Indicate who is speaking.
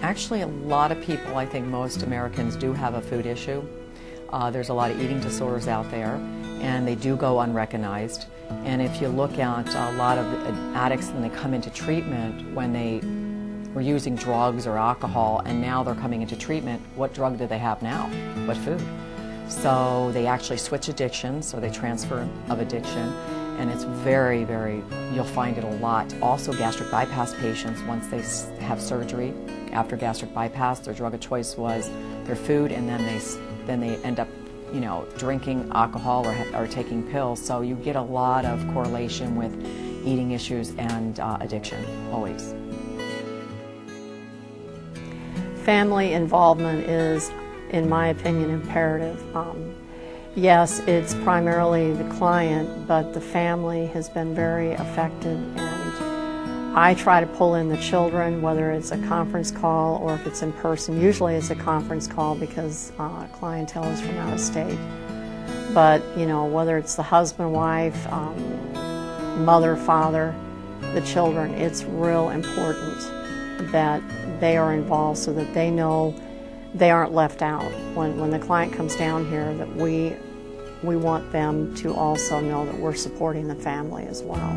Speaker 1: Actually, a lot of people, I think most Americans do have a food issue. There's a lot of eating disorders out there, and they do go unrecognized. And if you look at a lot of addicts when they come into treatment, when they were using drugs or alcohol, and now they're coming into treatment, what drug do they have now? But food. So they actually switch addictions, so they transfer of addiction, and it's very, you'll find it a lot. Also, gastric bypass patients, once they have surgery, after gastric bypass, their drug of choice was their food, and then they end up, you know, drinking alcohol or taking pills. So you get a lot of correlation with eating issues and addiction, always.
Speaker 2: Family involvement is, in my opinion, imperative. Yes, it's primarily the client, but the family has been very affected, and I try to pull in the children, whether it's a conference call or if it's in person. Usually it's a conference call because clientele is from out of state. But, you know, whether it's the husband, wife, mother, father, the children, it's real important that they are involved so that they know they aren't left out. When the client comes down here, that we want them to also know that we're supporting the family as well.